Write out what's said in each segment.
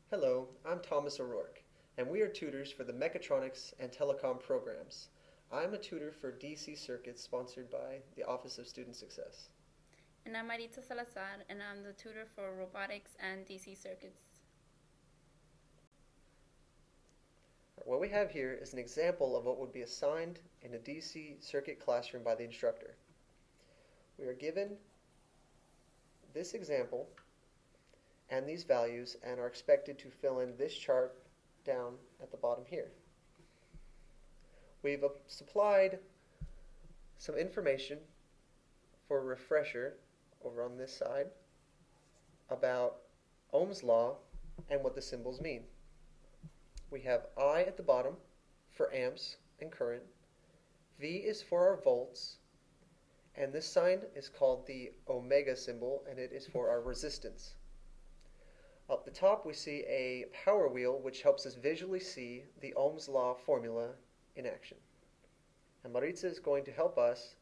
Hello, I'm Thomas O'Rourke, and we are tutors for the Mechatronics and Telecom programs. I'm a tutor for DC circuits sponsored by the Office of Student Success. And I'm Maritza Salazar, and I'm the tutor for robotics and DC circuits. What we have here is an example of what would be assigned in a DC circuit classroom by the instructor. We are given this example and these values and are expected to fill in this chart down at the bottom here. We've supplied some information for a refresher over on this side about Ohm's law and what the symbols mean. We have I at the bottom for amps and current. V is for our volts, and this sign is called the omega symbol, and it is for our resistance. Up the top we see a power wheel which helps us visually see the Ohm's law formula in action. And Maritza is going to help us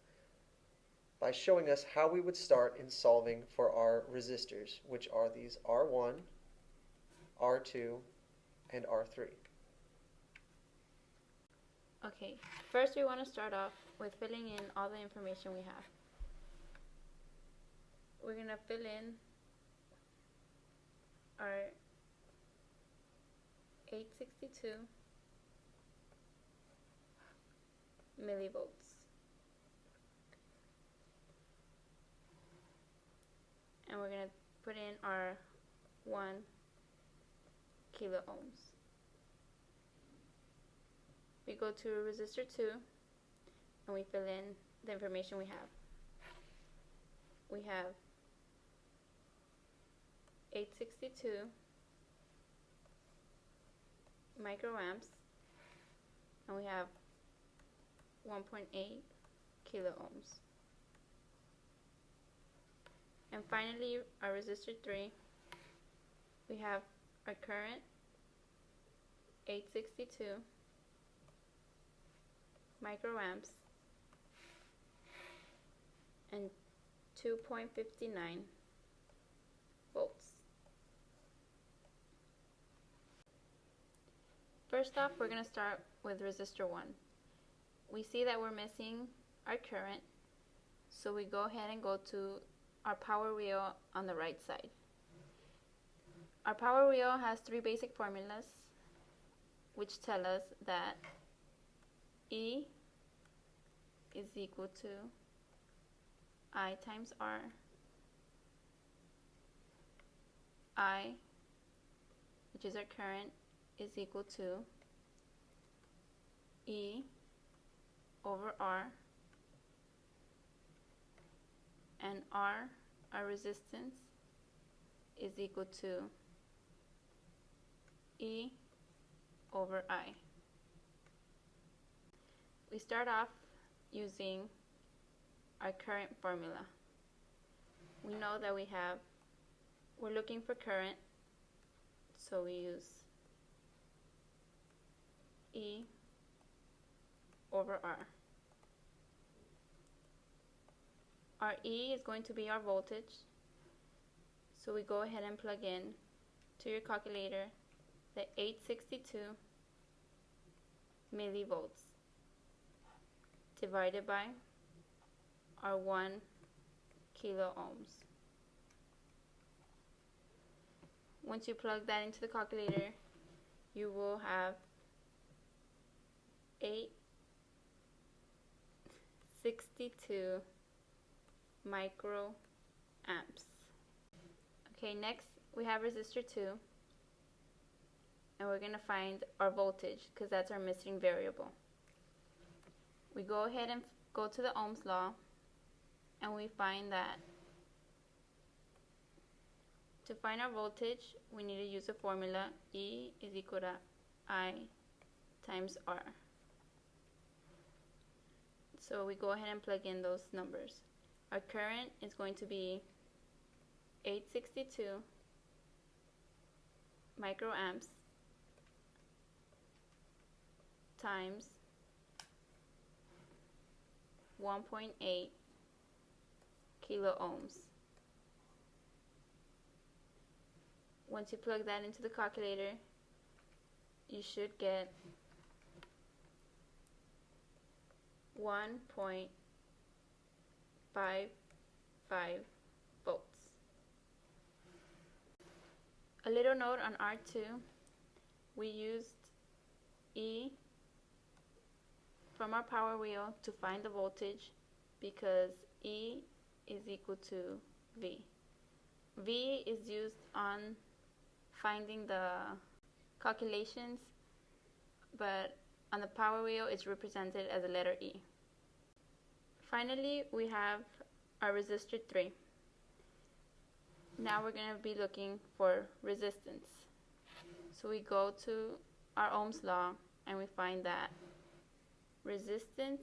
by showing us how we would start in solving for our resistors, which are these R1, R2, and R3. Okay, first we want to start off with filling in all the information we have. We're going to fill in our 862 millivolts. And we're going to put in our 1 kilo ohms. We go to resistor 2 and we fill in the information we have. We have 862 microamps, and we have 1.8 kilo ohms. And finally, our resistor 3, we have our current 862 microamps and 2.59 volts. First off, we're going to start with resistor 1. We see that we're missing our current, so we go ahead and go to our power wheel on the right side. Our power wheel has 3 basic formulas which tell us that E is equal to I times R. I, which is our current, is equal to E over R, and R, our resistance, is equal to E over I. We start off using our current formula. We know that we're looking for current, so we use E over R. Our E is going to be our voltage, so we go ahead and plug in to your calculator the 862 millivolts divided by our 1 kilo ohms. Once you plug that into the calculator, you will have 862 microamps. Okay, next we have resistor 2, and we're going to find our voltage because that's our missing variable. We go ahead and go to the Ohm's law, and we find that to find our voltage, we need to use the formula E is equal to I times R. So we go ahead and plug in those numbers. Our current is going to be 862 microamps times 1.8 kilo ohms. Once you plug that into the calculator, you should get 1.55 volts. A little note on R2, we used E from our power wheel to find the voltage because E is equal to V. V is used on finding the calculations, but on the power wheel it's represented as a letter E. Finally, we have our resistor 3. Now we're going to be looking for resistance. So we go to our Ohm's law and we find that resistance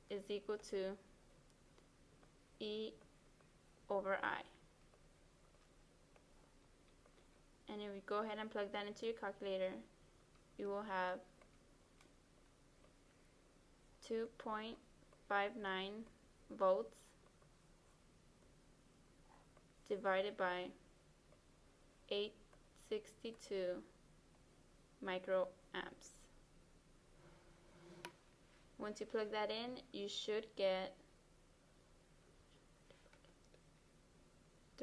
is equal to E over I. And if we go ahead and plug that into your calculator, you will have 2.59 volts divided by 862 microamps. Once you plug that in, you should get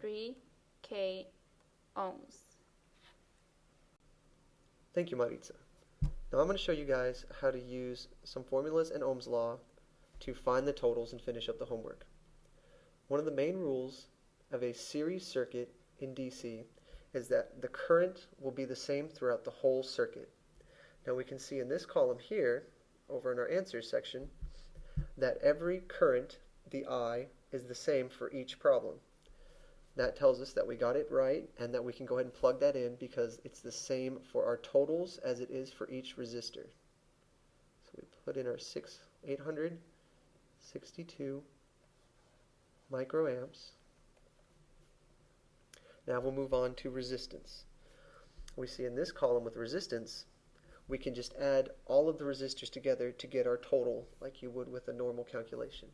3K ohms. Thank you, Maritza. Now I'm going to show you guys how to use some formulas in Ohm's law to find the totals and finish up the homework. One of the main rules of a series circuit in DC is that the current will be the same throughout the whole circuit. Now we can see in this column here, over in our answers section, that every current, the I, is the same for each problem. That tells us that we got it right and that we can go ahead and plug that in because it's the same for our totals as it is for each resistor. So we put in our 862 microamps. Now we'll move on to resistance. We see in this column with resistance, we can just add all of the resistors together to get our total like you would with a normal calculation.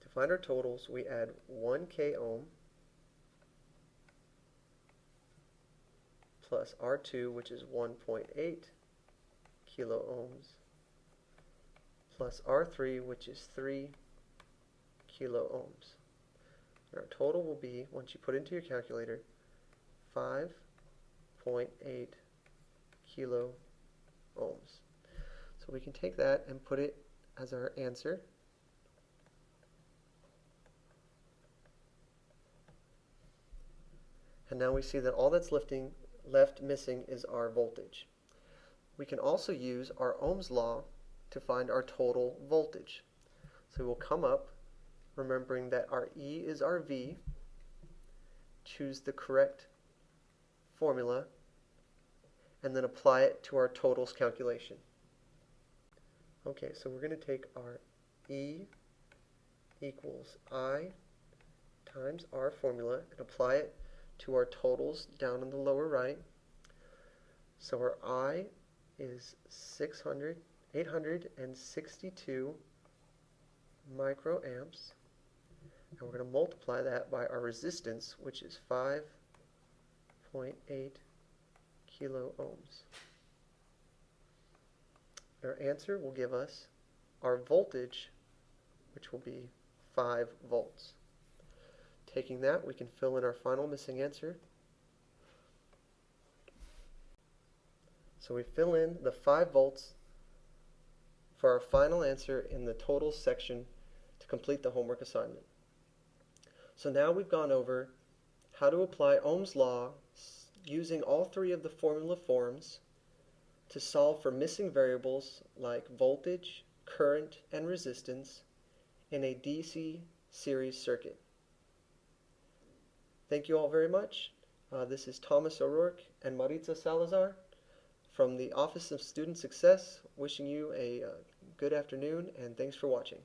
To find our totals, we add 1K ohm plus R2, which is 1.8 kilo ohms, plus R3, which is 3 kilo ohms. Our total will be, once you put it into your calculator, 5.8 kilo ohms. So we can take that and put it as our answer. And now we see that all that's left missing is our voltage. We can also use our Ohm's law to find our total voltage. So we'll come up remembering that our E is our V, choose the correct formula, and then apply it to our totals calculation. Okay, so we're going to take our E equals I times our formula and apply it to our totals down in the lower right. So our I is 862 microamps, and we're going to multiply that by our resistance, which is 5.8 kilo ohms. Our answer will give us our voltage, which will be 5 volts. Taking that, we can fill in our final missing answer. So we fill in the 5 volts for our final answer in the totals section to complete the homework assignment. So now we've gone over how to apply Ohm's law using all 3 of the formula forms to solve for missing variables like voltage, current, and resistance in a DC series circuit. Thank you all very much. This is Thomas O'Rourke and Maritza Salazar from the Office of Student Success, wishing you a good afternoon, and thanks for watching.